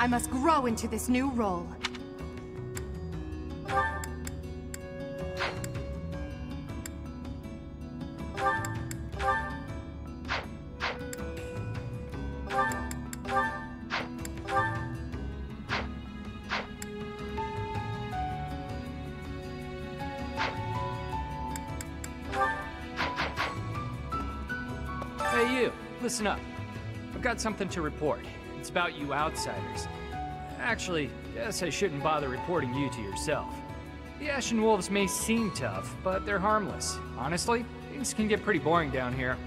I must grow into this new role. Hey you, listen up. I've got something to report. It's about you outsiders. Actually, guess I shouldn't bother reporting you to yourself. The Ashen Wolves may seem tough, but they're harmless. Honestly, things can get pretty boring down here.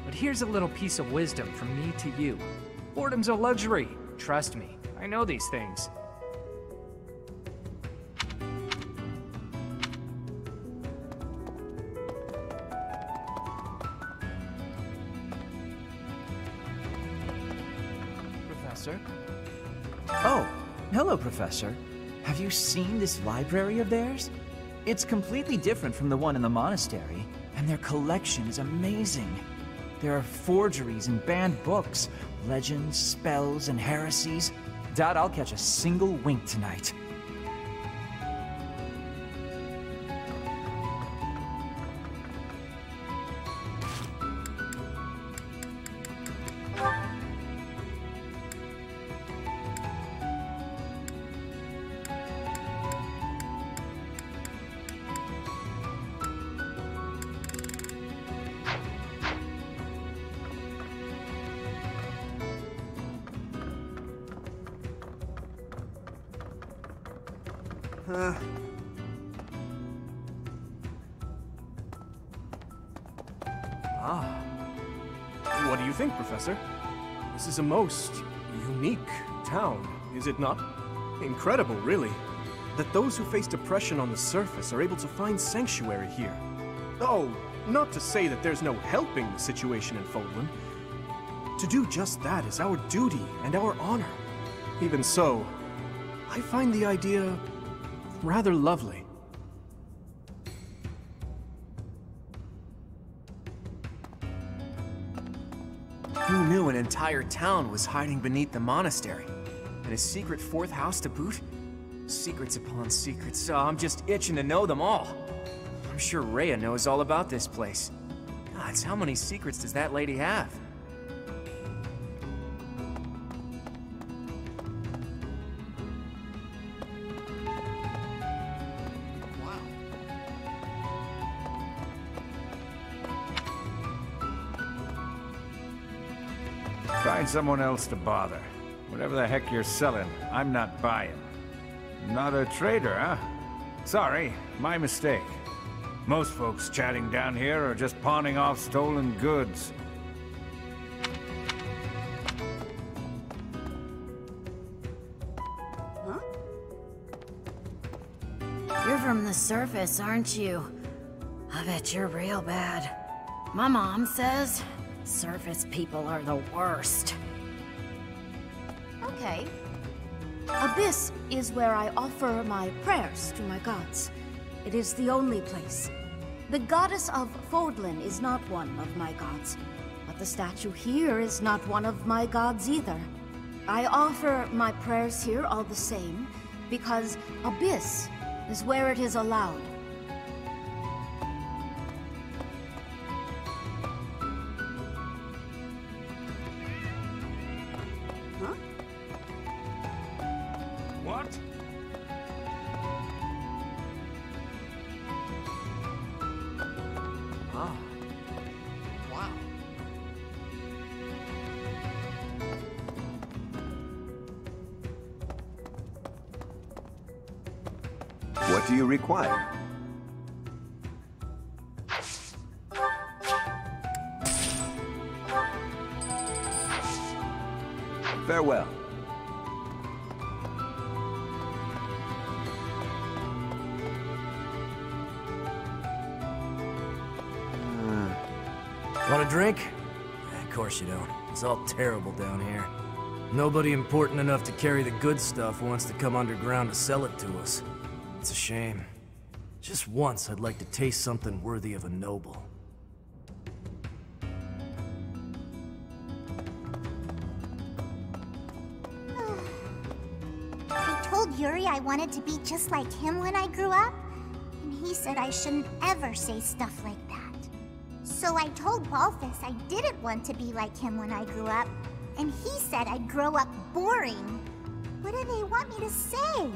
But here's a little piece of wisdom from me to you. Boredom's a luxury. Trust me, I know these things. Professor? Oh, hello, Professor. Have you seen this library of theirs? It's completely different from the one in the monastery, and their collection is amazing. There are forgeries and banned books, legends, spells, and heresies. Doubt I'll catch a single wink tonight. What do you think, Professor? This is a most unique town, is it not? Incredible, really, that those who face depression on the surface are able to find sanctuary here. Oh, not to say that there's no helping the situation in Fodlan. To do just that is our duty and our honor. Even so, I find the idea rather lovely. Who knew an entire town was hiding beneath the monastery? And a secret fourth house to boot? Secrets upon secrets. Oh, I'm just itching to know them all. I'm sure Rhea knows all about this place. Gods, how many secrets does that lady have? Find someone else to bother. Whatever the heck you're selling, I'm not buying. Not a trader, huh? Sorry, my mistake. Most folks chatting down here are just pawning off stolen goods. Huh? You're from the surface, aren't you? I bet you're real bad. My mom says surface people are the worst. Okay. Abyss is where I offer my prayers to my gods. It is the only place. The goddess of Fodlan is not one of my gods, but the statue here is not one of my gods either. I offer my prayers here all the same, because Abyss is where it is allowed. What? Ah. Wow. What do you require? Farewell. Want a drink? Of course you don't. It's all terrible down here. Nobody important enough to carry the good stuff wants to come underground to sell it to us. It's a shame. Just once I'd like to taste something worthy of a noble. Yuri I wanted to be just like him when I grew up, and he said I shouldn't ever say stuff like that. So I told Balthus I didn't want to be like him when I grew up, and he said I'd grow up boring. What do they want me to say?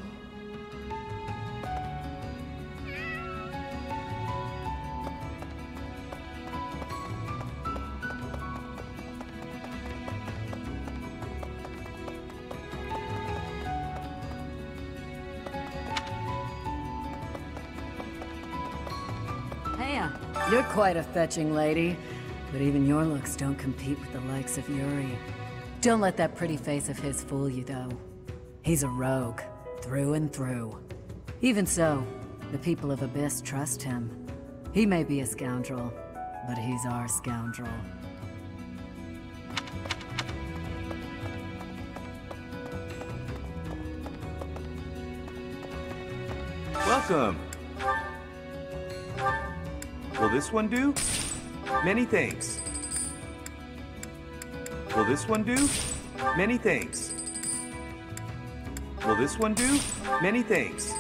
Hey, you're quite a fetching lady, but even your looks don't compete with the likes of Yuri. Don't let that pretty face of his fool you, though. He's a rogue, through and through. Even so, the people of Abyss trust him. He may be a scoundrel, but he's our scoundrel. Welcome. Will this one do? Many thanks. Will this one do? Many thanks. Will this one do? Many thanks.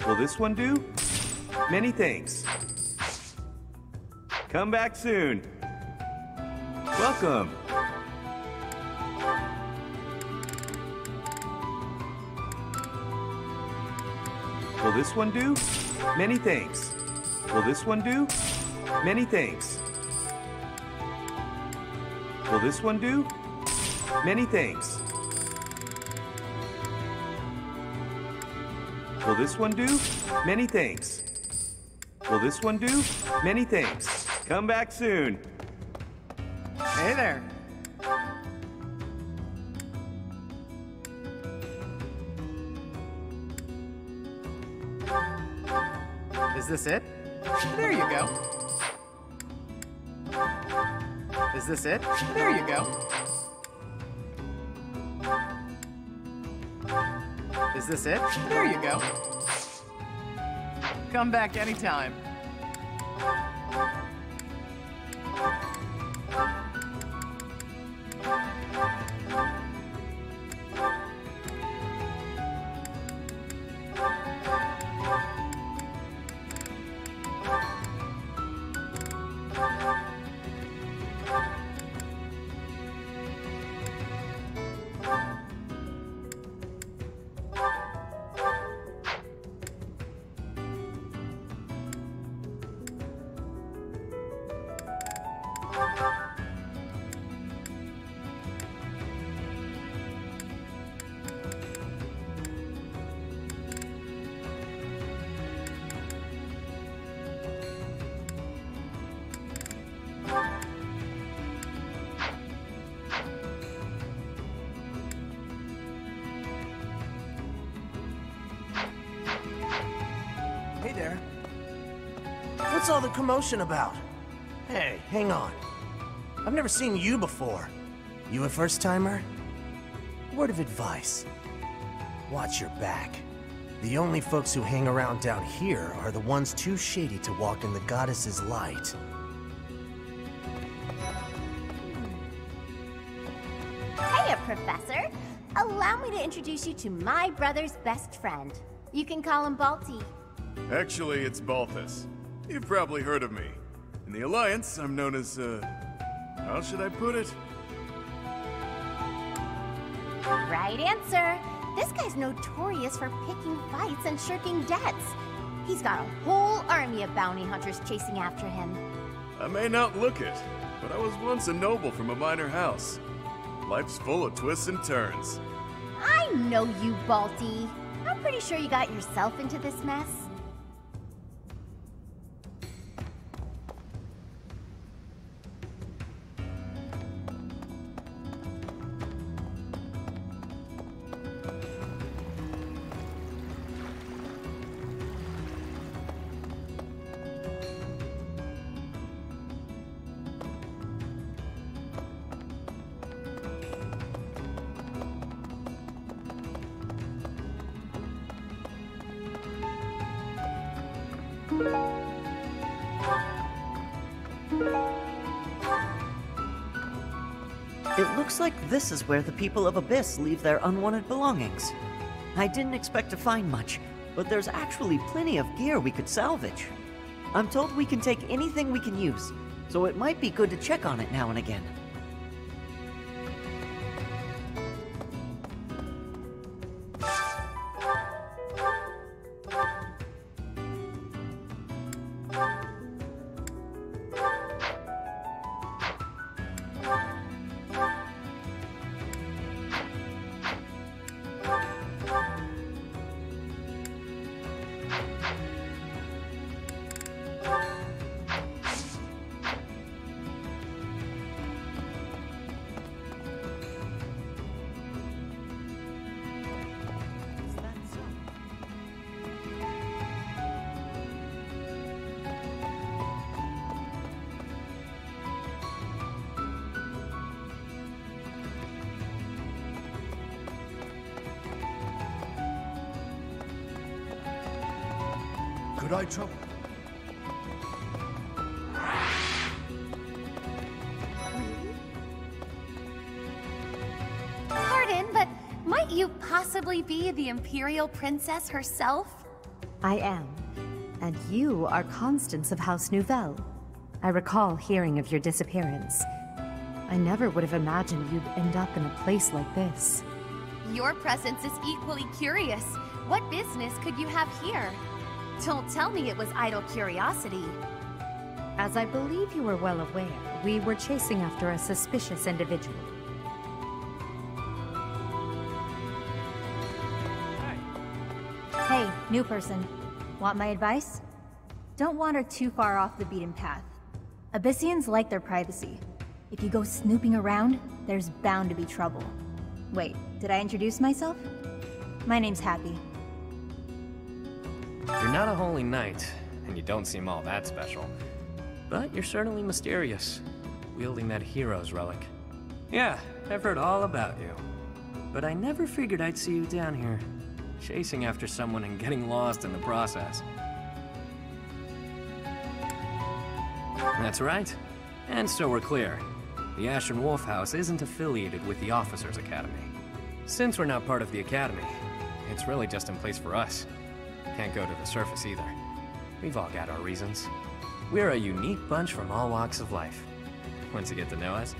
Will this one do? Many thanks. Come back soon. Welcome. Will this one do? Many thanks. Will this one do? Many thanks. Will this one do? Many thanks. Will this one do? Many thanks. Will this one do? Many thanks. Come back soon. Hey there. Is this it? There you go. Is this it? There you go. Is this it? There you go. Come back anytime. Hey there. What's all the commotion about? Hey, hang on. I've never seen you before. You a first-timer? Word of advice. Watch your back. The only folks who hang around down here are the ones too shady to walk in the goddess's light. Hiya, Professor. Allow me to introduce you to my brother's best friend. You can call him Balti. Actually, it's Balthus. You've probably heard of me. In the Alliance, I'm known as, how should I put it? Right answer. This guy's notorious for picking fights and shirking debts. He's got a whole army of bounty hunters chasing after him. I may not look it, but I was once a noble from a minor house. Life's full of twists and turns. I know you, Balti. I'm pretty sure you got yourself into this mess. Looks like this is where the people of Abyss leave their unwanted belongings. I didn't expect to find much, but there's actually plenty of gear we could salvage. I'm told we can take anything we can use, so it might be good to check on it now and again. Could I trouble? Pardon, but might you possibly be the Imperial Princess herself? I am. And you are Constance of House Nouvelle. I recall hearing of your disappearance. I never would have imagined you'd end up in a place like this. Your presence is equally curious. What business could you have here? Don't tell me it was idle curiosity. As I believe you were well aware, we were chasing after a suspicious individual. Hey, new person. Want my advice? Don't wander too far off the beaten path. Abyssians like their privacy. If you go snooping around, there's bound to be trouble. Wait, did I introduce myself? My name's Happy. You're not a holy knight, and you don't seem all that special. But you're certainly mysterious, wielding that hero's relic. Yeah, I've heard all about you. But I never figured I'd see you down here, chasing after someone and getting lost in the process. That's right. And so we're clear. The Ashen Wolf House isn't affiliated with the Officers Academy. Since we're not part of the Academy, it's really just in place for us. Can't go to the surface either. We've all got our reasons. We're a unique bunch from all walks of life. Once you get to know us,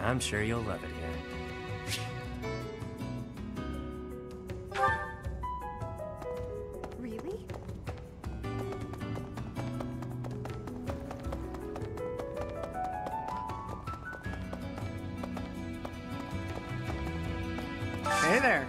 I'm sure you'll love it here. Really? Hey there.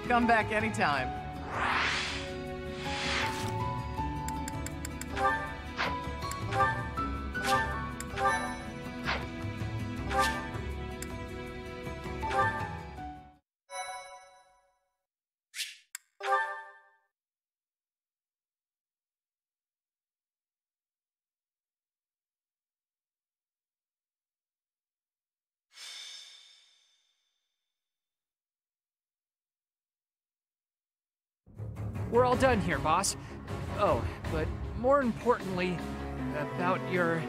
Come back anytime. We're all done here, boss. Oh, but more importantly, about your...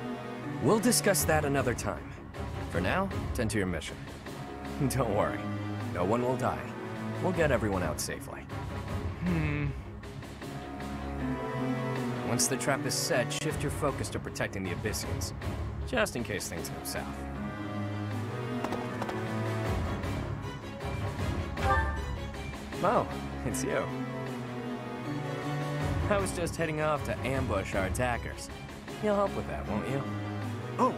We'll discuss that another time. For now, tend to your mission. Don't worry, no one will die. We'll get everyone out safely. Once the trap is set, shift your focus to protecting the Abyssians, just in case things go south. Oh, it's you. I was just heading off to ambush our attackers. You'll help with that, won't you? Oh,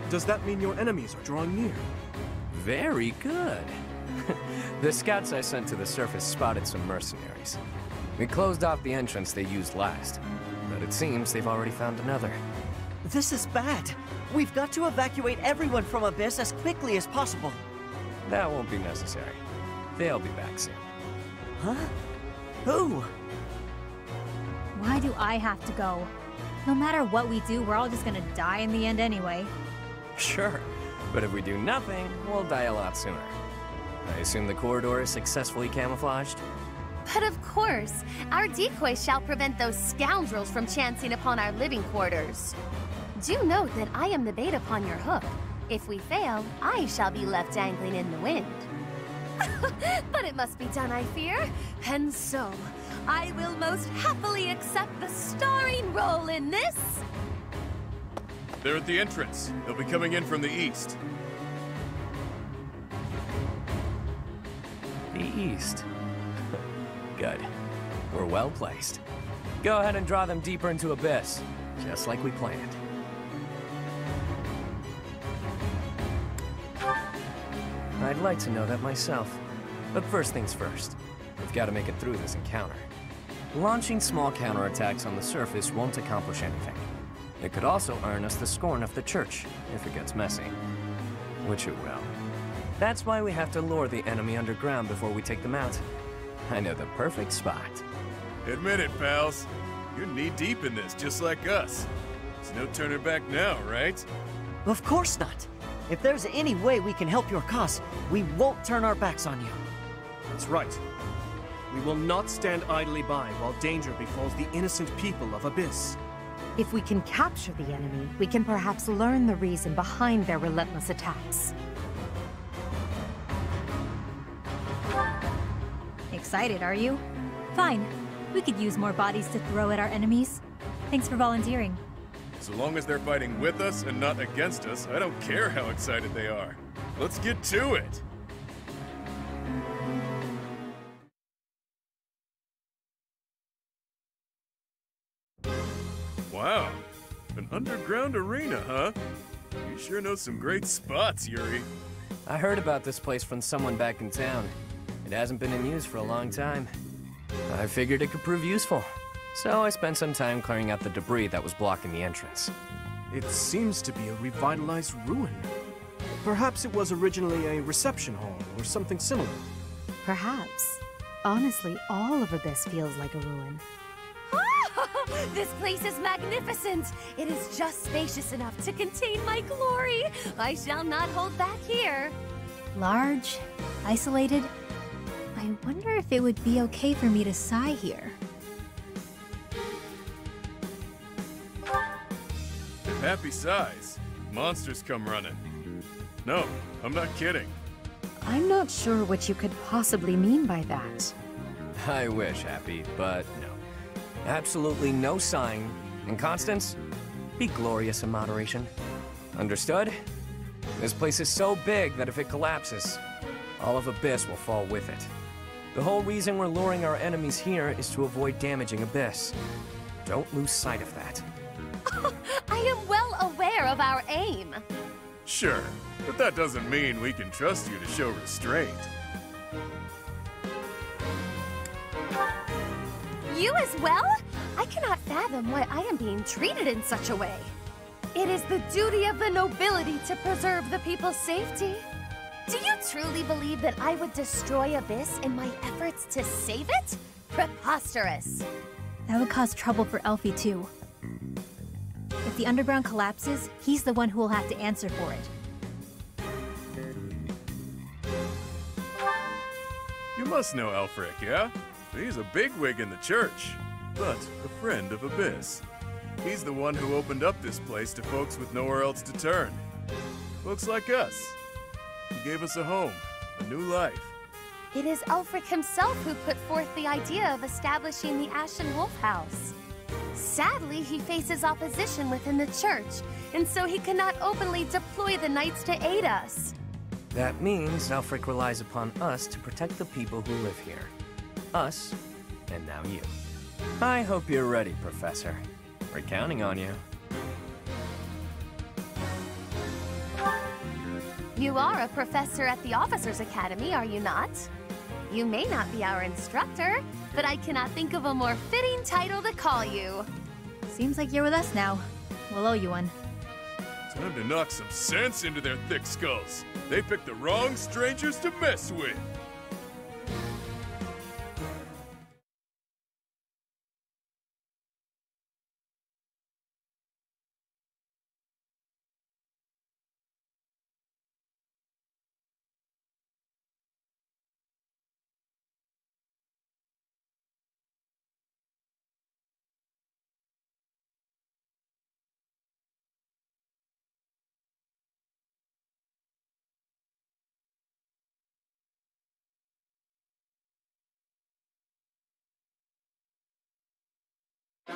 does that mean your enemies are drawing near? Very good. The scouts I sent to the surface spotted some mercenaries. We closed off the entrance they used last, but it seems they've already found another. This is bad. We've got to evacuate everyone from Abyss as quickly as possible. That won't be necessary. They'll be back soon. Huh? Who? Why do I have to go? No matter what we do, we're all just gonna die in the end anyway. Sure, but if we do nothing, we'll die a lot sooner. I assume the corridor is successfully camouflaged? But of course, our decoy shall prevent those scoundrels from chancing upon our living quarters. Do note that I am the bait upon your hook. If we fail, I shall be left dangling in the wind. But it must be done, I fear. And so, I will most happily accept the starring role in this. They're at the entrance. They'll be coming in from the east. The east. Good. We're well placed. Go ahead and draw them deeper into Abyss, just like we planned. I'd like to know that myself. But first things first, we've got to make it through this encounter. Launching small counterattacks on the surface won't accomplish anything. It could also earn us the scorn of the church, if it gets messy. Which it will. That's why we have to lure the enemy underground before we take them out. I know the perfect spot. Admit it, pals. You're knee-deep in this, just like us. There's no turning back now, right? Of course not. If there's any way we can help your cause, we won't turn our backs on you. That's right. We will not stand idly by while danger befalls the innocent people of Abyss. If we can capture the enemy, we can perhaps learn the reason behind their relentless attacks. Excited, are you? Fine. We could use more bodies to throw at our enemies. Thanks for volunteering. So long as they're fighting with us and not against us, I don't care how excited they are. Let's get to it! Wow, an underground arena, huh? You sure know some great spots, Yuri. I heard about this place from someone back in town. It hasn't been in use for a long time. I figured it could prove useful. So I spent some time clearing out the debris that was blocking the entrance. It seems to be a revitalized ruin. Perhaps it was originally a reception hall or something similar. Perhaps. Honestly, all of Abyss feels like a ruin. This place is magnificent! It is just spacious enough to contain my glory! I shall not hold back here! Large, isolated. I wonder if it would be okay for me to sigh here. If happy sighs, monsters come running. No, I'm not kidding. I'm not sure what you could possibly mean by that. I wish, Happy, but no. Absolutely no sighing. And Constance, be glorious in moderation. Understood? This place is so big that if it collapses, all of Abyss will fall with it. The whole reason we're luring our enemies here is to avoid damaging Abyss. Don't lose sight of that. I am well aware of our aim. Sure, but that doesn't mean we can trust you to show restraint. You as well? I cannot fathom why I am being treated in such a way. It is the duty of the nobility to preserve the people's safety. Do you truly believe that I would destroy Abyss in my efforts to save it? Preposterous. That would cause trouble for Elfie too. If the underground collapses, he's the one who will have to answer for it. You must know Alfric, yeah? He's a bigwig in the church, but a friend of Abyss. He's the one who opened up this place to folks with nowhere else to turn. Folks like us. He gave us a home, a new life. It is Ulfric himself who put forth the idea of establishing the Ashen Wolf House. Sadly, he faces opposition within the church, and so he cannot openly deploy the knights to aid us. That means Alfric relies upon us to protect the people who live here. Us, and now you. I hope you're ready, Professor. We're counting on you. You are a professor at the Officers Academy, are you not? You may not be our instructor, but I cannot think of a more fitting title to call you. Seems like you're with us now. We'll owe you one. Time to knock some sense into their thick skulls. They picked the wrong strangers to mess with. I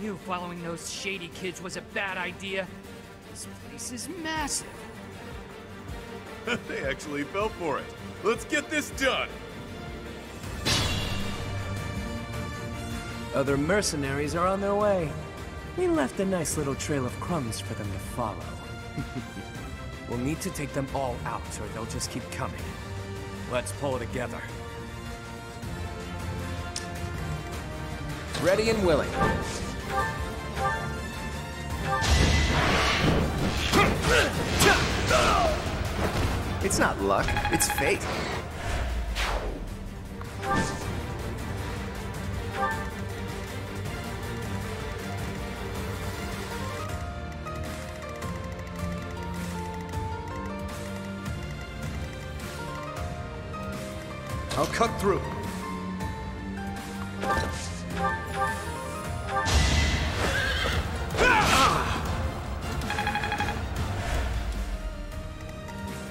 knew following those shady kids was a bad idea. This place is massive. They actually fell for it. Let's get this done! Other mercenaries are on their way. We left a nice little trail of crumbs for them to follow. We'll need to take them all out, or they'll just keep coming. Let's pull together. Ready and willing. It's not luck, it's fate. I'll cut through.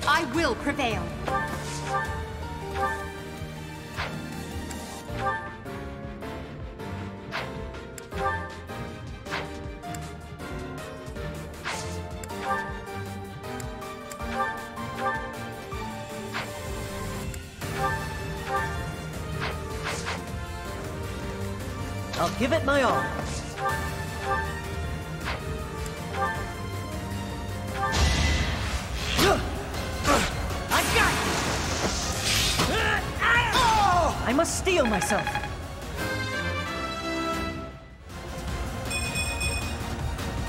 I will prevail. I'll give it my all. I must steel myself.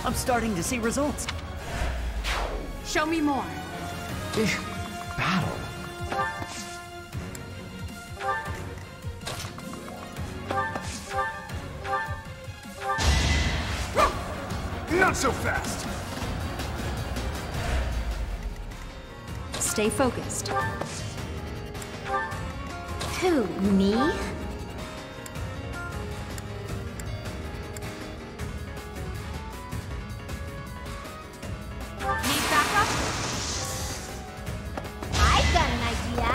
I'm starting to see results. Show me more. Battle. Not so fast! Stay focused. Who, me? Need backup? I've got an idea.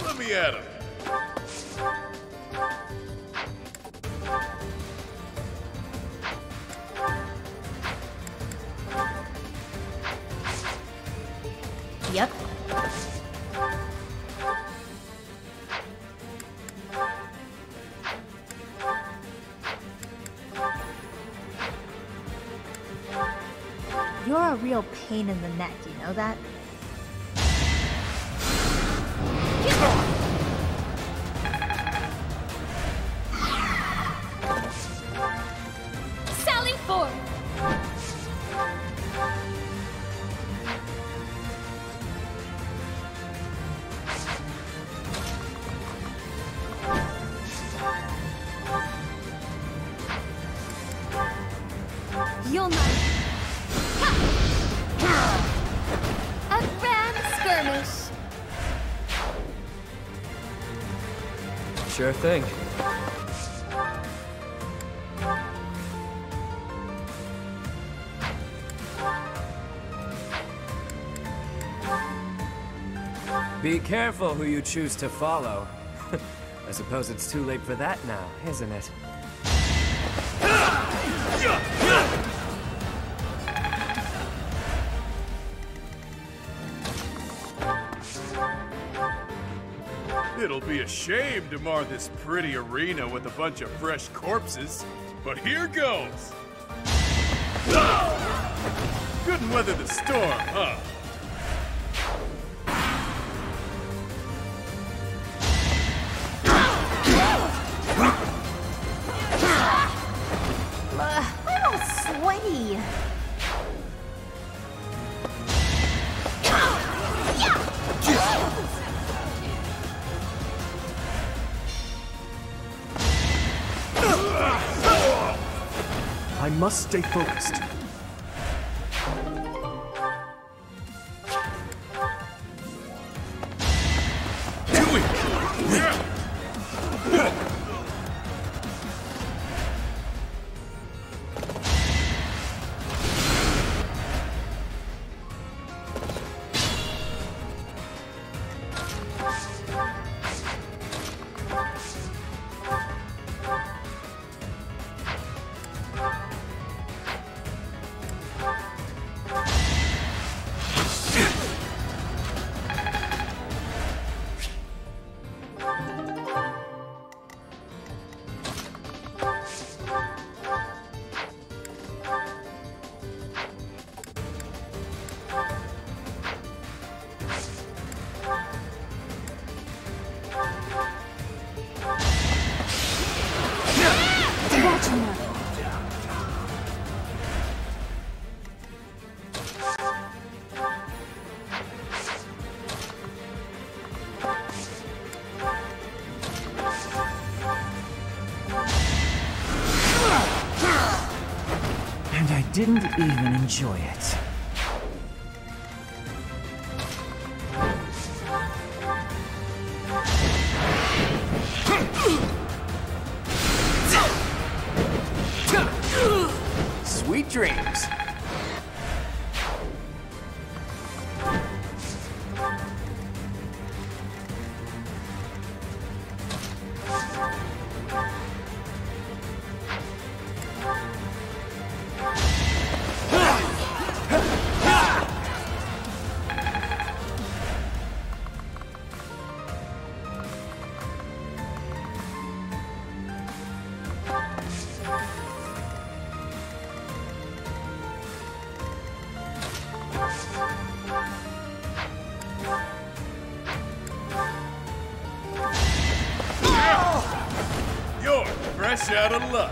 Let me at him. Yep. You're a real pain in the neck, you know that? Sally forth! You'll not. A grand skirmish. Sure thing. Be careful who you choose to follow. I suppose it's too late for that now, isn't it? It'll be a shame to mar this pretty arena with a bunch of fresh corpses, but here goes! Couldn't weather the storm, huh? I'm all sweaty. I must stay focused. And I didn't even enjoy it. Sweet dreams. fresh out of luck.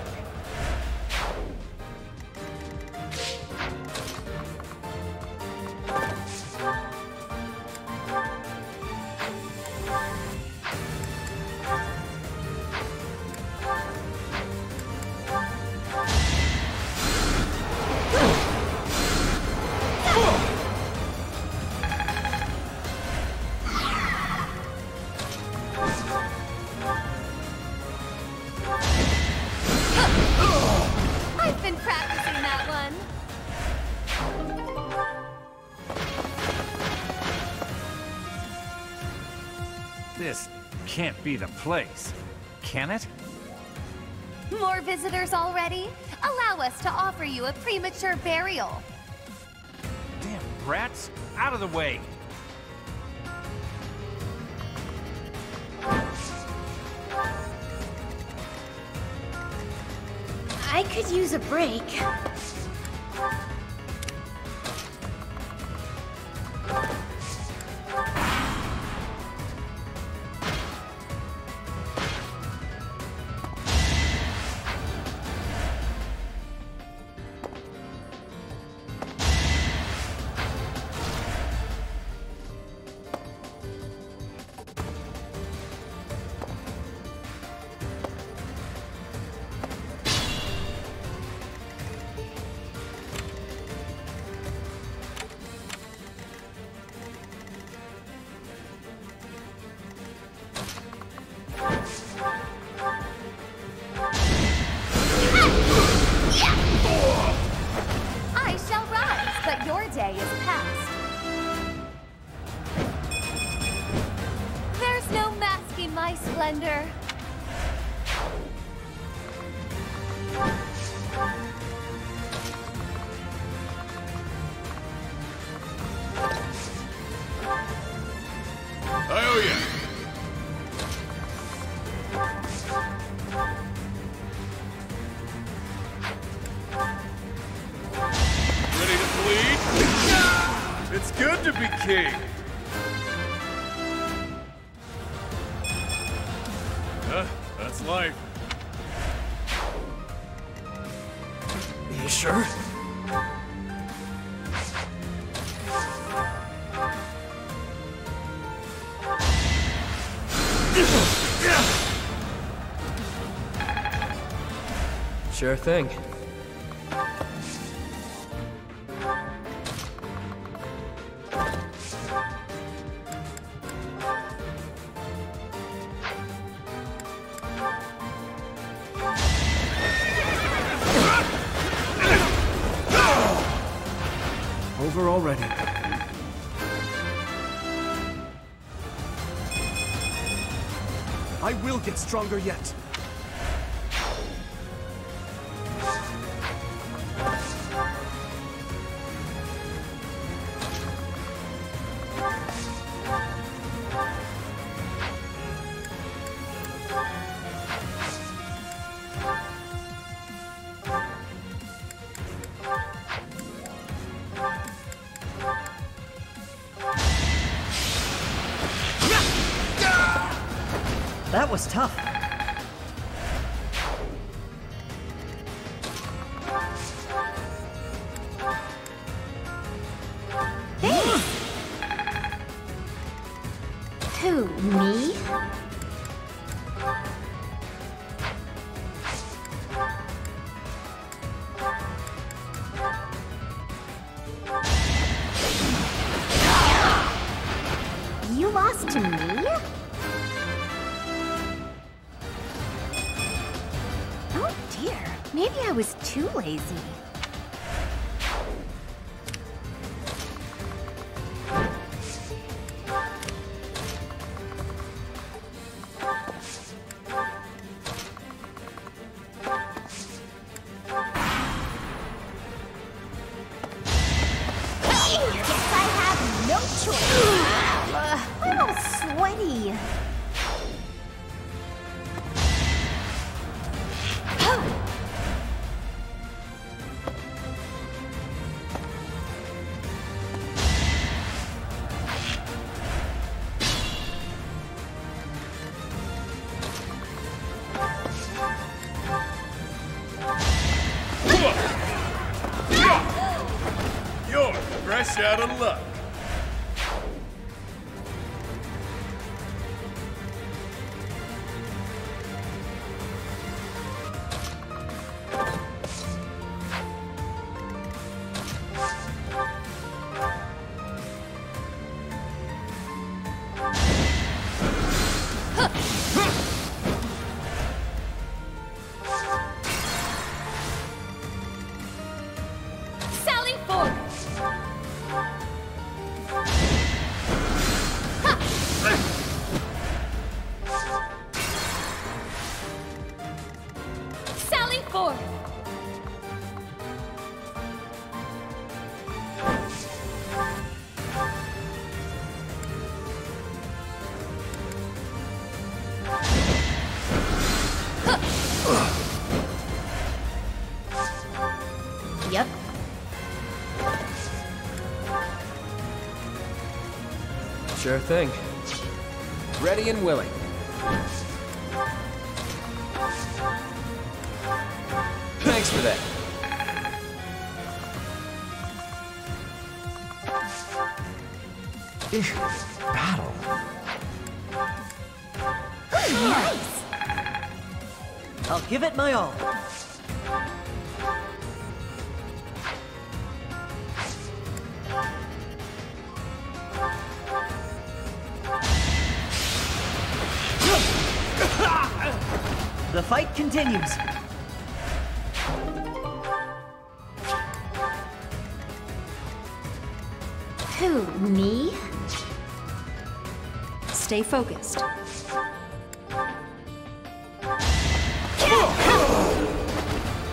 I've been practicing that one. This can't be the place, can it? More visitors already? Allow us to offer you a premature burial. Damn rats, out of the way! I could use a break. I shall rise, but your day is past. There's no masking my splendor. Oh yeah. Ready to bleed? It's good to be king. That's life. You sure? Sure thing. Over already. I will get stronger yet. That was tough. Who, me? You lost to me? Oh dear, maybe I was too lazy. Guess I have no choice. I'm all sweaty. out of luck. Sally forth! Sally forth! Yep. Sure thing. Ready and willing. Thanks for that. Battle. Nice! I'll give it my all. The fight continues. Who, me? Stay focused.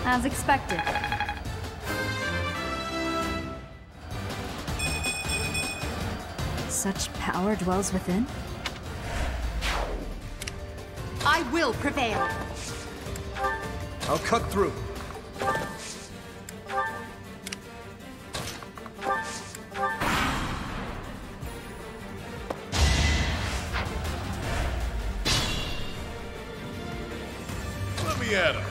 As expected. Such power dwells within? I will prevail. I'll cut through. Let me at him.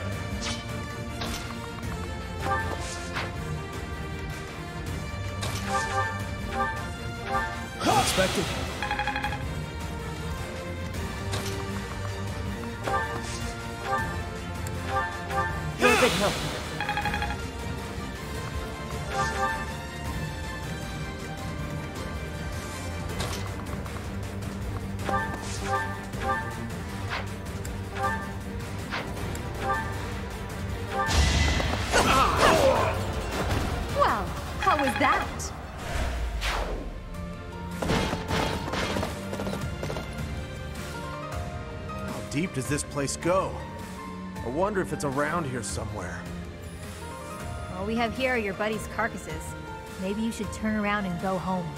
Unexpected. You're a big help. Well, how was that? How deep does this place go? I wonder if it's around here somewhere. All we have here are your buddies' carcasses. Maybe you should turn around and go home.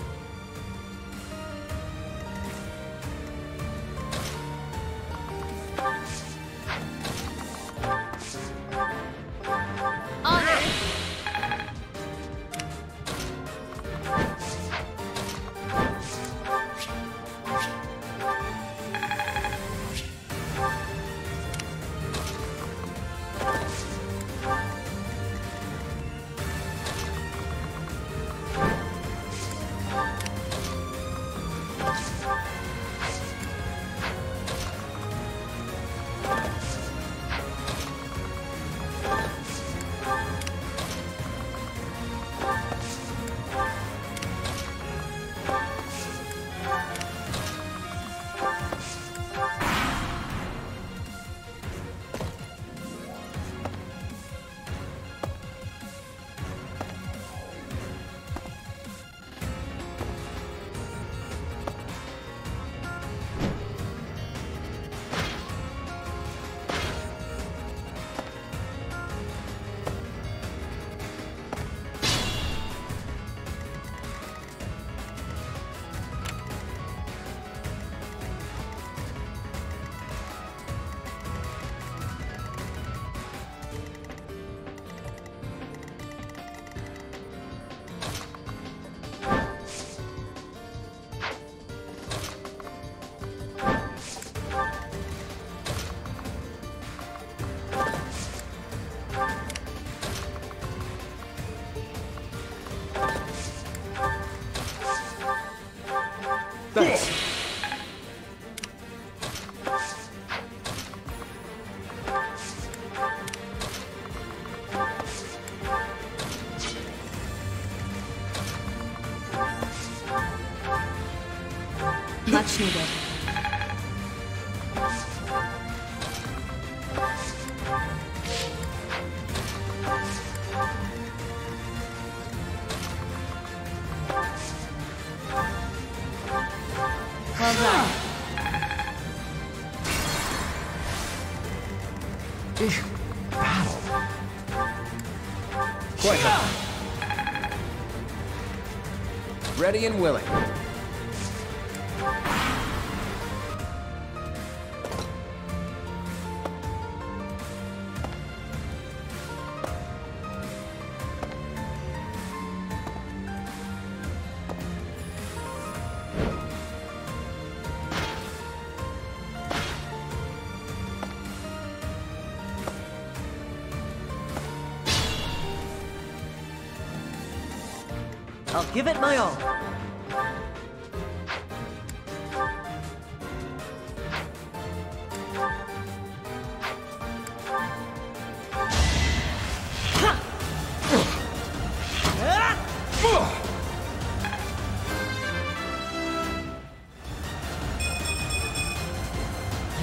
Much needed. Well done. Battle. Quite well. Ready and willing. I'll give it my all.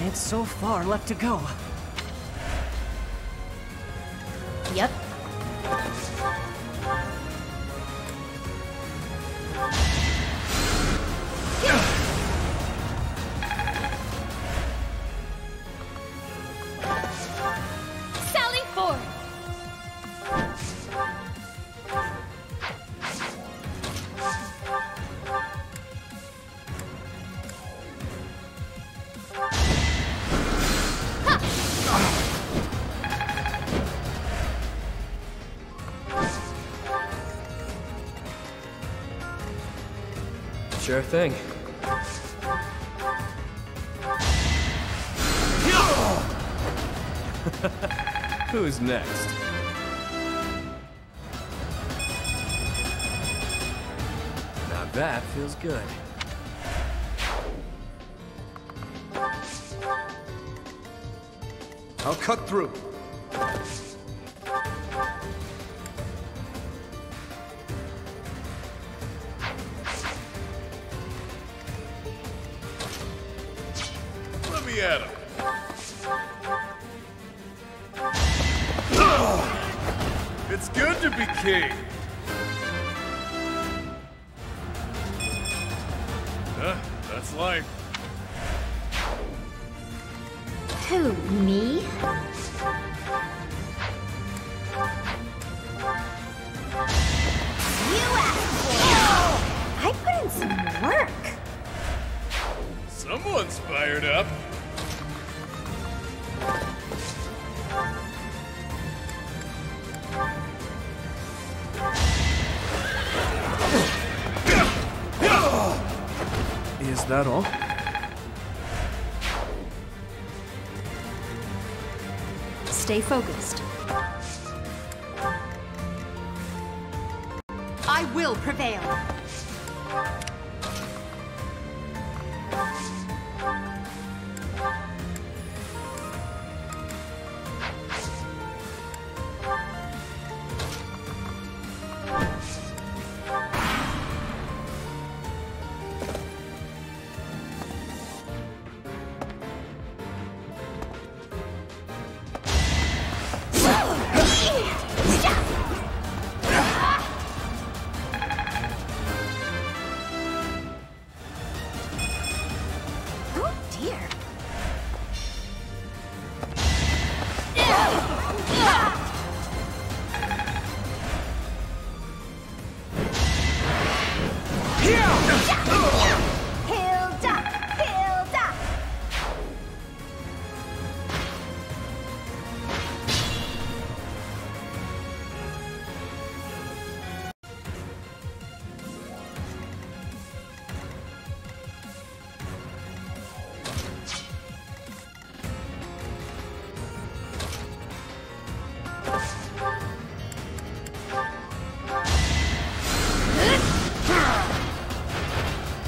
It's so far left to go. Yep. Sally forth! Sure thing. Who's next? Now that feels good. I'll cut through. Let me at him. It's good to be king. That's life. Who, me? You asked for it! I put in some work. Someone's fired up. Is that all? Stay focused. I will prevail.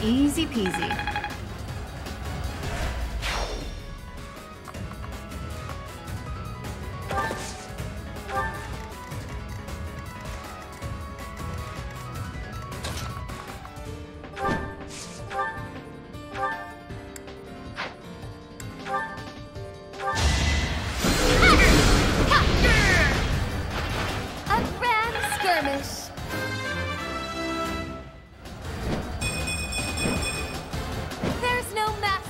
Easy peasy.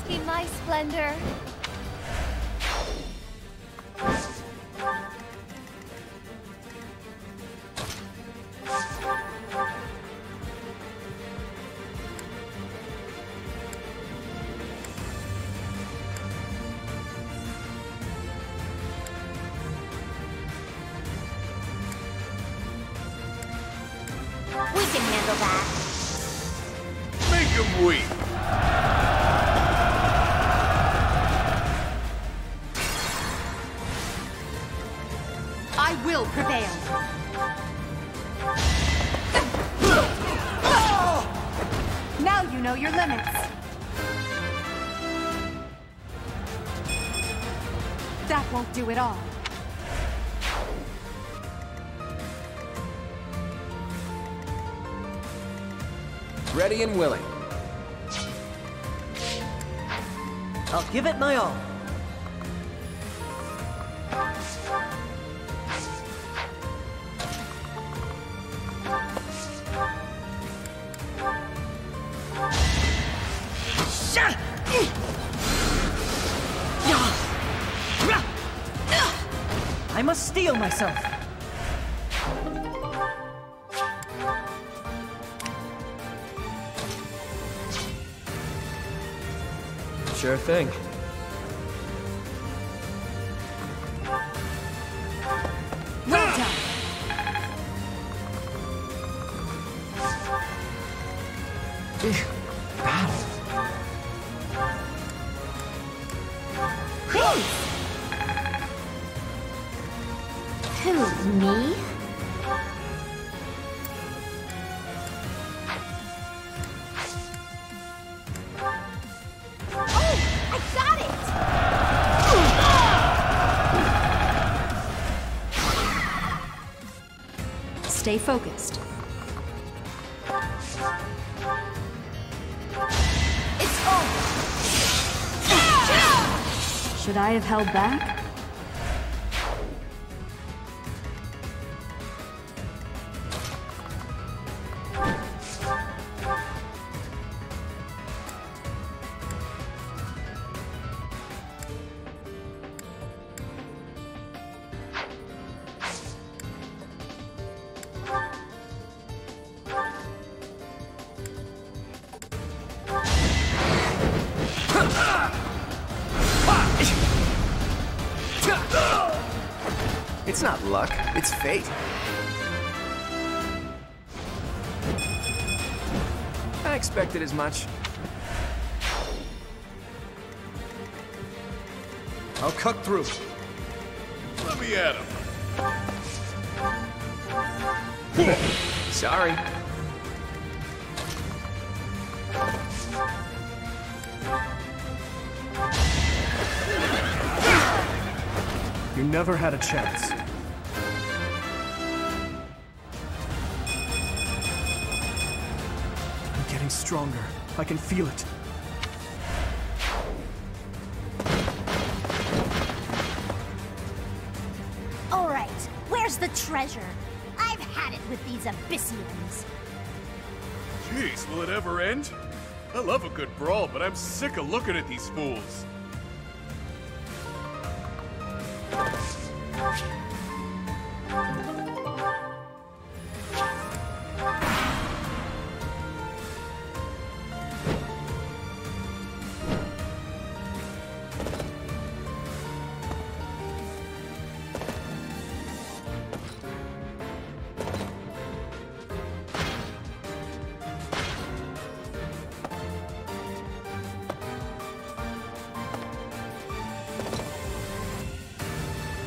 in my splendor. We can handle that. Make him weep. I will prevail. Now you know your limits. That won't do it all. Ready and willing. I'll give it my all. I must steel myself. Sure thing. Well done. Who, me? Oh, I got it! Stay focused. It's over! Should I have held back? It's not luck, it's fate. I expected as much. I'll cut through. Let me at him. Sorry. You never had a chance. I'm getting stronger. I can feel it. All right, where's the treasure? I've had it with these Abyssians. Jeez, will it ever end? I love a good brawl, but I'm sick of looking at these fools.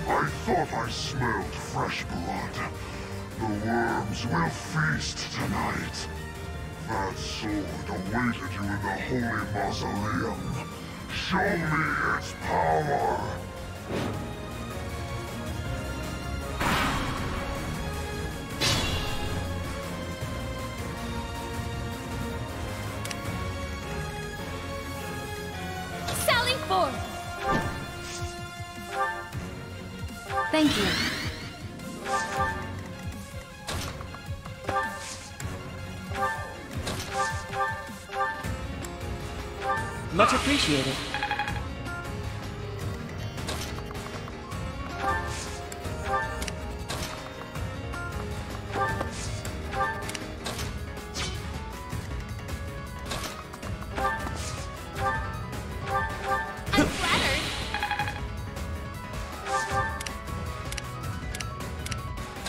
I thought I smelled fresh blood. The worms will feast tonight. That sword awaited you in the holy mausoleum. Show me its power! Sally forth! Thank you. Much appreciated. appreciate it. I'm flattered.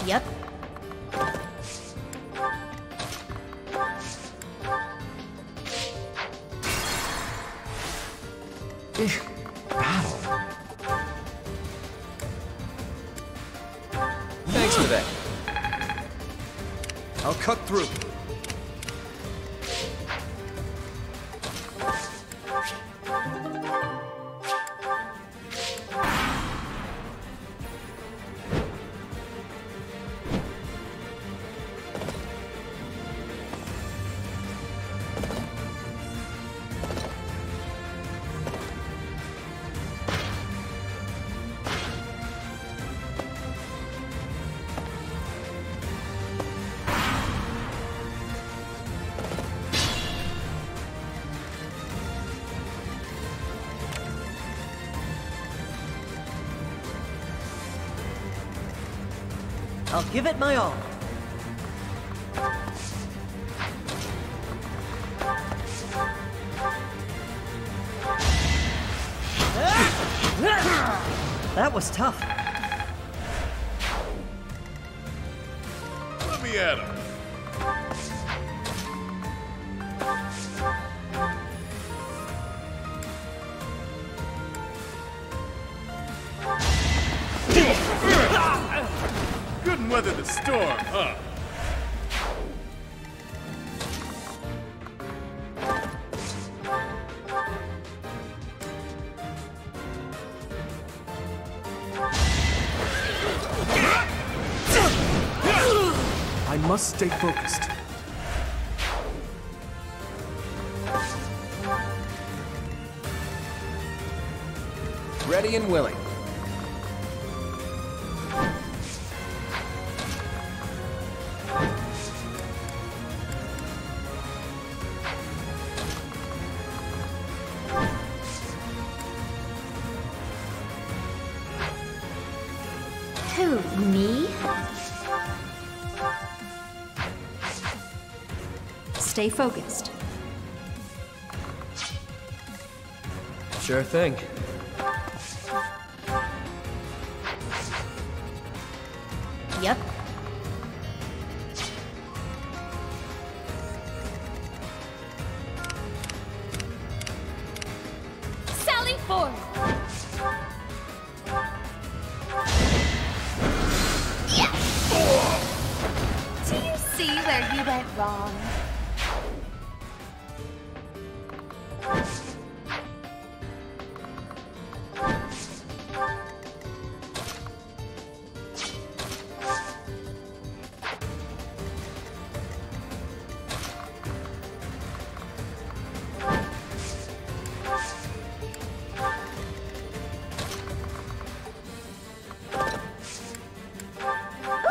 Yep. Battle. Thanks for that. I'll cut through. I'll give it my all. That was tough. Let me at him. Couldn't weather the storm, huh? I must stay focused. Ready and willing. Who, me? Stay focused. Sure thing. Yep. Sally forth! Do you see where you went wrong?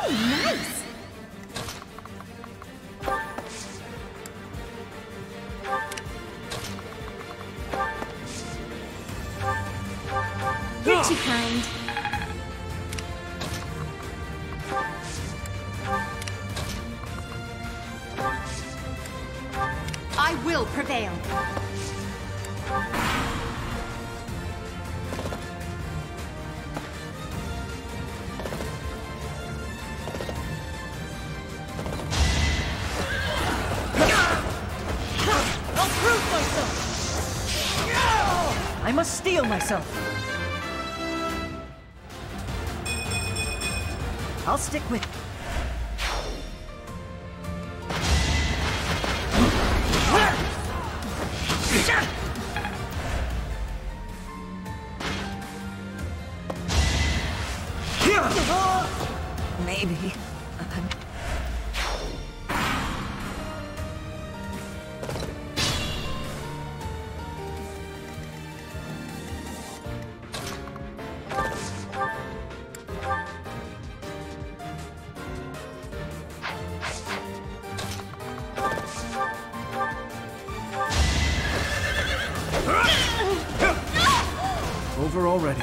Oh, nice! You're too kind. I will prevail. I'll prove myself! I must steel myself. I'll stick with... Maybe. over already.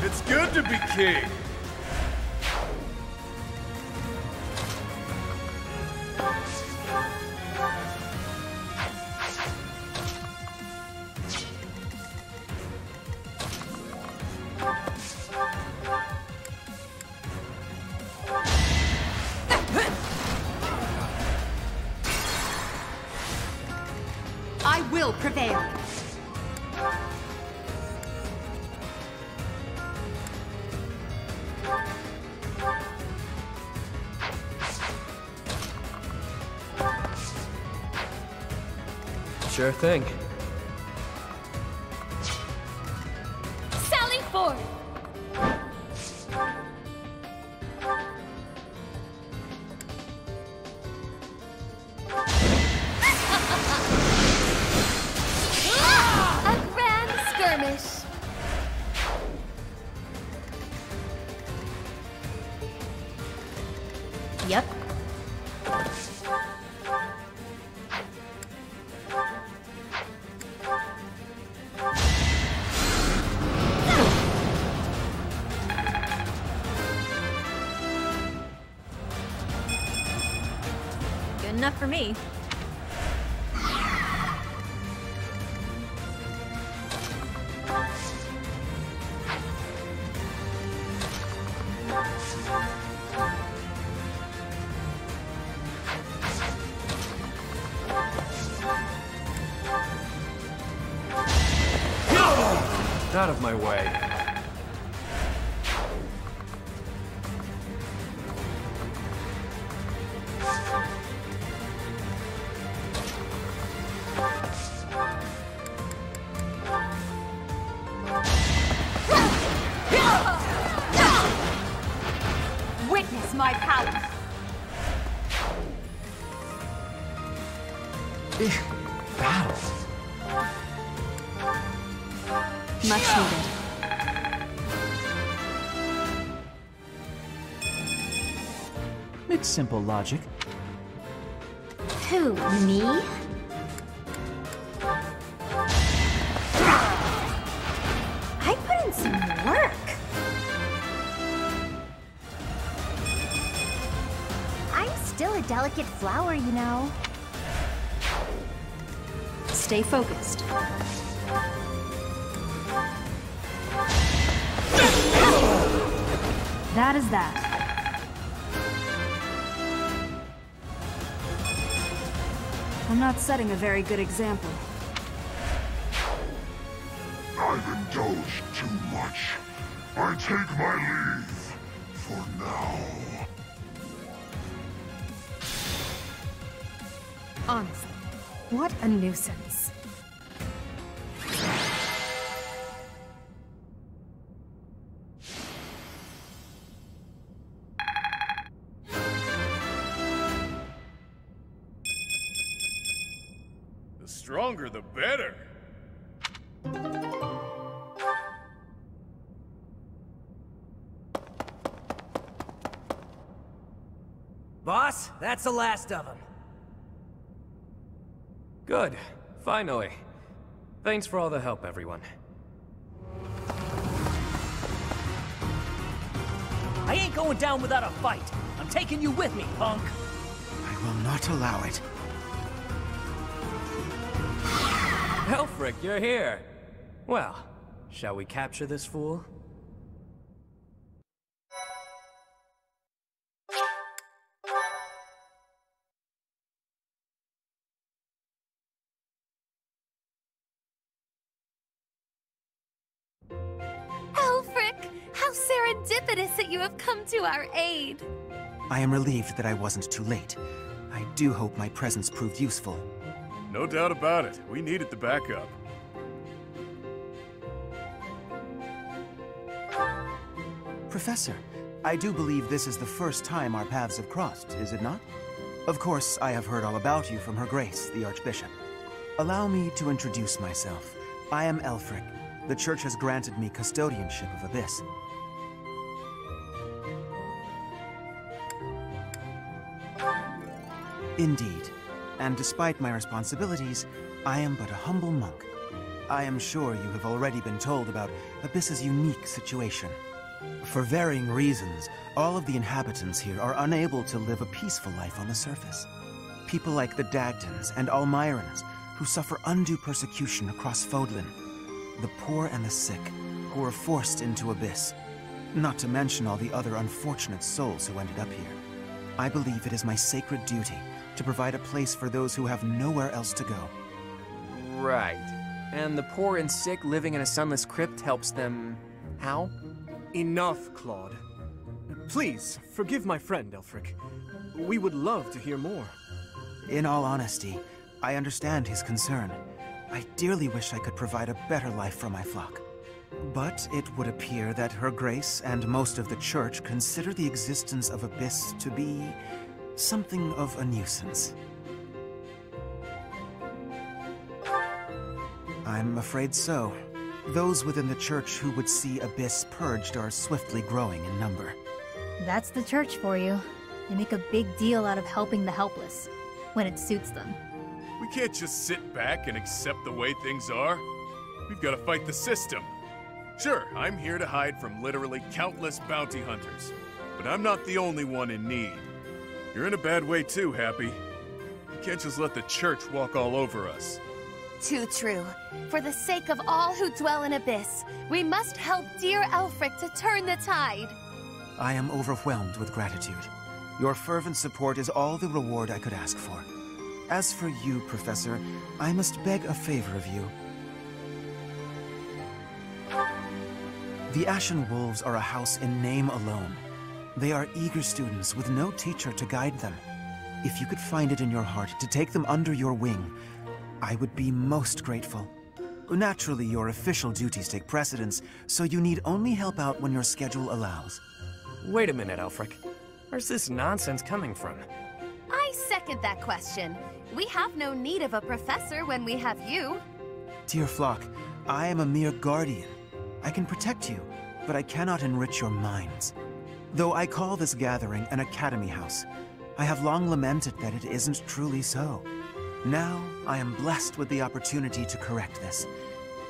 It's good to be king. I will prevail. Sure thing. Sally forth! A grand skirmish. Yep. Good enough for me. Out of my way. Witness my power. Battle. Much needed. It's simple logic. Who, me? I put in some work. I'm still a delicate flower, you know. Stay focused. That is that. I'm not setting a very good example. I've indulged too much. I take my leave for now. Honestly, what a nuisance. The stronger the better. Boss, that's the last of them. Good. Finally. Thanks for all the help, everyone. I ain't going down without a fight. I'm taking you with me, punk. I will not allow it. Helfric, you're here. Well, shall we capture this fool? Alfric, how serendipitous that you have come to our aid. I am relieved that I wasn't too late. I do hope my presence proved useful. No doubt about it. We needed the backup. Professor, I do believe this is the first time our paths have crossed, is it not? Of course, I have heard all about you from Her Grace, the Archbishop. Allow me to introduce myself. I am Elfric, The church has granted me custodianship of Abyss. Indeed. And despite my responsibilities, I am but a humble monk. I am sure you have already been told about Abyss's unique situation. For varying reasons, all of the inhabitants here are unable to live a peaceful life on the surface. People like the Dagdans and Almirans, who suffer undue persecution across Fodlan. The poor and the sick, who are forced into Abyss. Not to mention all the other unfortunate souls who ended up here. I believe it is my sacred duty to provide a place for those who have nowhere else to go. Right. And the poor and sick living in a sunless crypt helps them... how? Enough, Claude. Please, forgive my friend, Elfric. We would love to hear more. In all honesty, I understand his concern. I dearly wish I could provide a better life for my flock. But it would appear that Her Grace and most of the Church consider the existence of Abyss to be something of a nuisance. I'm afraid so. Those within the Church who would see Abyss purged are swiftly growing in number. That's the Church for you. They make a big deal out of helping the helpless, when it suits them. We can't just sit back and accept the way things are. We've got to fight the system. Sure, I'm here to hide from literally countless bounty hunters, but I'm not the only one in need. You're in a bad way too, Happy. You can't just let the Church walk all over us. Too true. For the sake of all who dwell in Abyss, we must help dear Elfric to turn the tide. I am overwhelmed with gratitude. Your fervent support is all the reward I could ask for. As for you, Professor, I must beg a favor of you. The Ashen Wolves are a house in name alone. They are eager students with no teacher to guide them. If you could find it in your heart to take them under your wing, I would be most grateful. Naturally, your official duties take precedence, so you need only help out when your schedule allows. Wait a minute, Elfric. Where's this nonsense coming from? I second that question. We have no need of a professor when we have you. Dear flock, I am a mere guardian. I can protect you, but I cannot enrich your minds. Though I call this gathering an academy house, I have long lamented that it isn't truly so. Now, I am blessed with the opportunity to correct this.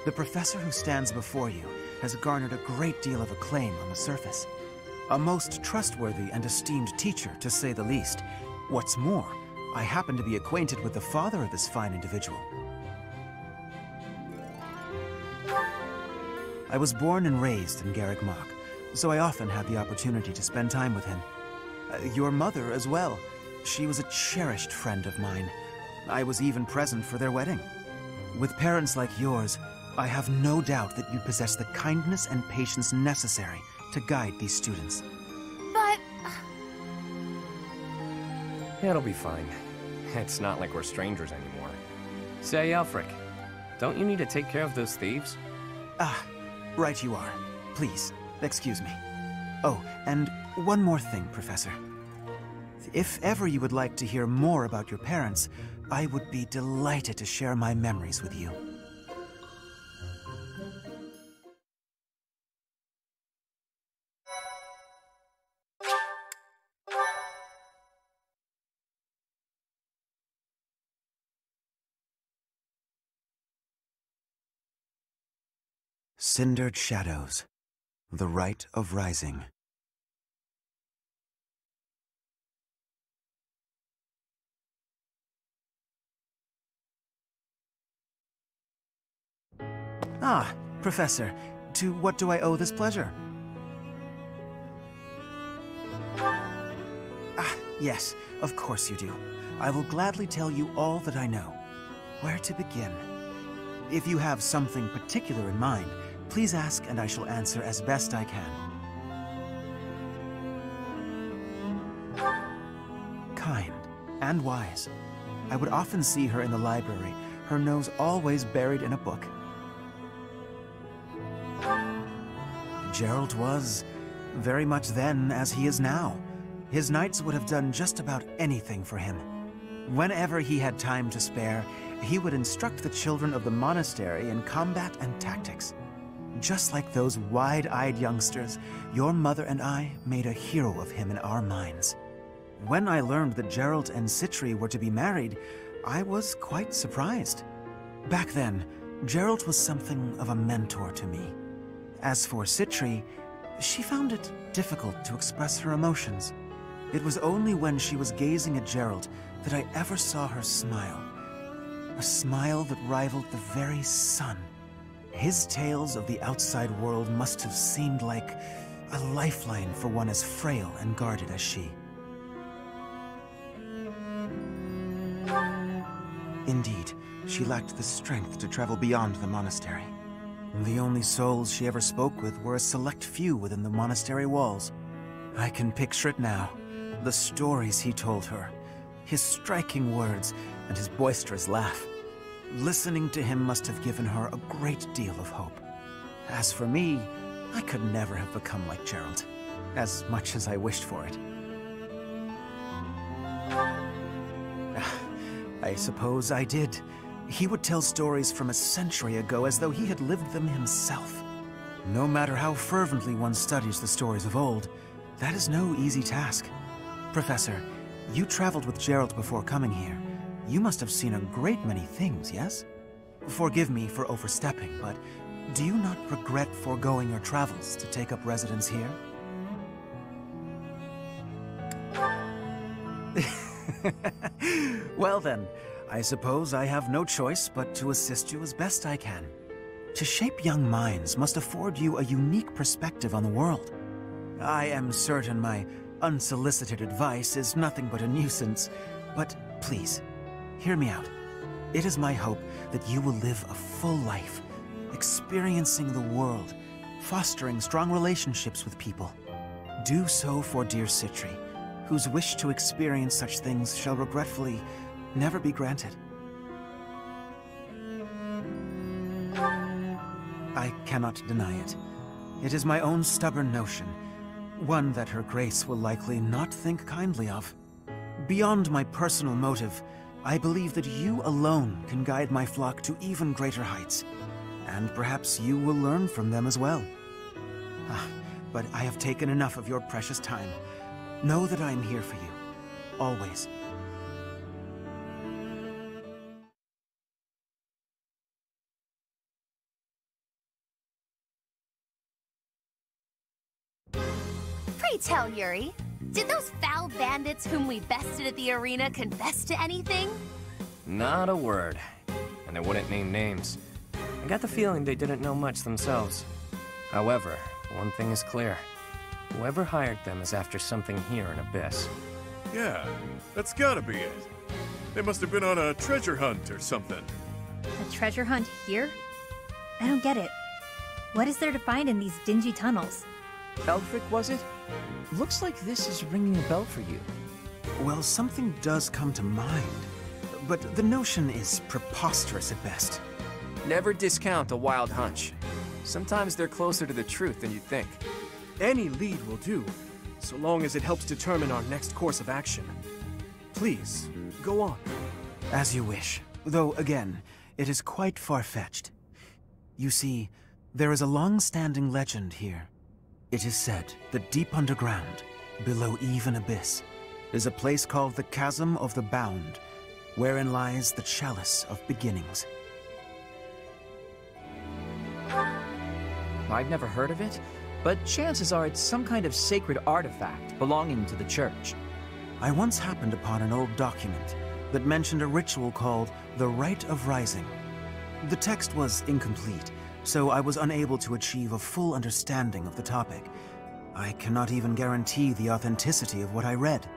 The professor who stands before you has garnered a great deal of acclaim on the surface. A most trustworthy and esteemed teacher, to say the least. What's more, I happen to be acquainted with the father of this fine individual. I was born and raised in Garreg Mach, so I often had the opportunity to spend time with him. Your mother as well. She was a cherished friend of mine. I was even present for their wedding. With parents like yours, I have no doubt that you possess the kindness and patience necessary to guide these students. But... It'll be fine. It's not like we're strangers anymore. Say, Elfric, don't you need to take care of those thieves? Ah, right you are. Please, excuse me. Oh, and one more thing, Professor. If ever you would like to hear more about your parents, I would be delighted to share my memories with you. Cindered Shadows. The Rite of Rising. Ah, Professor, to what do I owe this pleasure? Ah, yes, of course you do. I will gladly tell you all that I know. Where to begin? If you have something particular in mind, please ask and I shall answer as best I can. Kind and wise. I would often see her in the library, her nose always buried in a book. Gerald was very much then as he is now. His knights would have done just about anything for him. Whenever he had time to spare, he would instruct the children of the monastery in combat and tactics. just like those wide-eyed youngsters, your mother and I made a hero of him in our minds. When I learned that Geralt and Citri were to be married, I was quite surprised. Back then, Geralt was something of a mentor to me. As for Citri, she found it difficult to express her emotions. It was only when she was gazing at Geralt that I ever saw her smile. A smile that rivaled the very sun. His tales of the outside world must have seemed like a lifeline for one as frail and guarded as she. Indeed, she lacked the strength to travel beyond the monastery. The only souls she ever spoke with were a select few within the monastery walls. I can picture it now. The stories he told her, his striking words, and his boisterous laugh. Listening to him must have given her a great deal of hope. As for me, I could never have become like Geralt, as much as I wished for it. I suppose I did. He would tell stories from a century ago as though he had lived them himself. No matter how fervently one studies the stories of old, that is no easy task. Professor, you traveled with Geralt before coming here. You must have seen a great many things, yes? Forgive me for overstepping, but do you not regret foregoing your travels to take up residence here? Well then, I suppose I have no choice but to assist you as best I can. To shape young minds must afford you a unique perspective on the world. I am certain my unsolicited advice is nothing but a nuisance, but please, hear me out. It is my hope that you will live a full life, experiencing the world, fostering strong relationships with people. Do so for dear Citri, whose wish to experience such things shall regretfully never be granted. I cannot deny it. It is my own stubborn notion, one that Her Grace will likely not think kindly of. Beyond my personal motive, I believe that you alone can guide my flock to even greater heights, and perhaps you will learn from them as well. But I have taken enough of your precious time. Know that I am here for you, always. Pray tell, Yuri, did those foul bandits whom we bested at the arena confess to anything? Not a word. And they wouldn't name names. I got the feeling they didn't know much themselves. However, one thing is clear. Whoever hired them is after something here in Abyss. Yeah, that's gotta be it. They must have been on a treasure hunt or something. A treasure hunt here? I don't get it. What is there to find in these dingy tunnels? Elfric, was it? Looks like this is ringing a bell for you. Well, something does come to mind, but the notion is preposterous at best. Never discount a wild hunch. Sometimes they're closer to the truth than you think. Any lead will do, so long as it helps determine our next course of action. Please, go on. As you wish, though again, it is quite far-fetched. You see, there is a long-standing legend here. It is said that deep underground, below even Abyss, is a place called the Chasm of the Bound, wherein lies the Chalice of Beginnings. I've never heard of it, but chances are it's some kind of sacred artifact belonging to the church. I once happened upon an old document that mentioned a ritual called the Rite of Rising. The text was incomplete, so I was unable to achieve a full understanding of the topic. I cannot even guarantee the authenticity of what I read.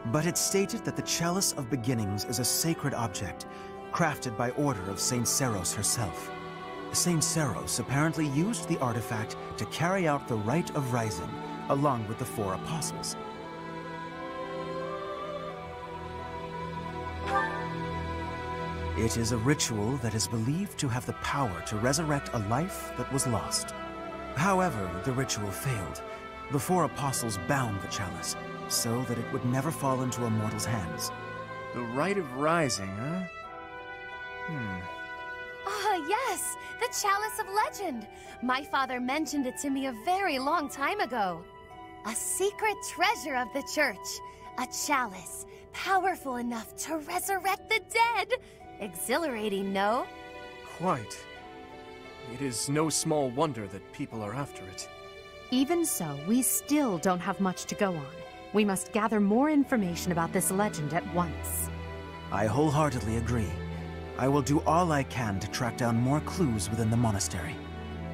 But it stated that the Chalice of Beginnings is a sacred object, crafted by order of Saint Seros herself. Saint Seros apparently used the artifact to carry out the Rite of Rising, along with the 4 apostles. It is a ritual that is believed to have the power to resurrect a life that was lost. However, the ritual failed. The 4 apostles bound the chalice, so that it would never fall into a mortal's hands. The Rite of Rising, huh? Ah, yes! The Chalice of Legend! My father mentioned it to me a very long time ago. A secret treasure of the church. A chalice, powerful enough to resurrect the dead. Exhilarating, no? Quite. It is no small wonder that people are after it. Even so, we still don't have much to go on. We must gather more information about this legend at once. I wholeheartedly agree. I will do all I can to track down more clues within the monastery.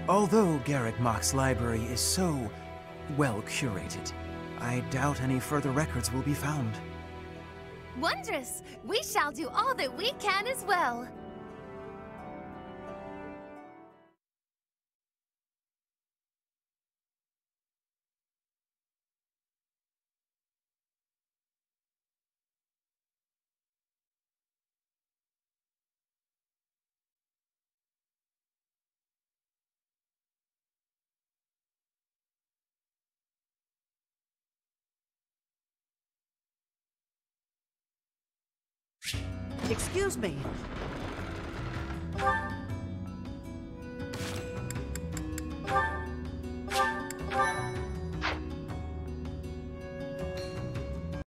Although Garrett Mach's library is so well curated, I doubt any further records will be found. Wondrous! We shall do all that we can as well. Excuse me.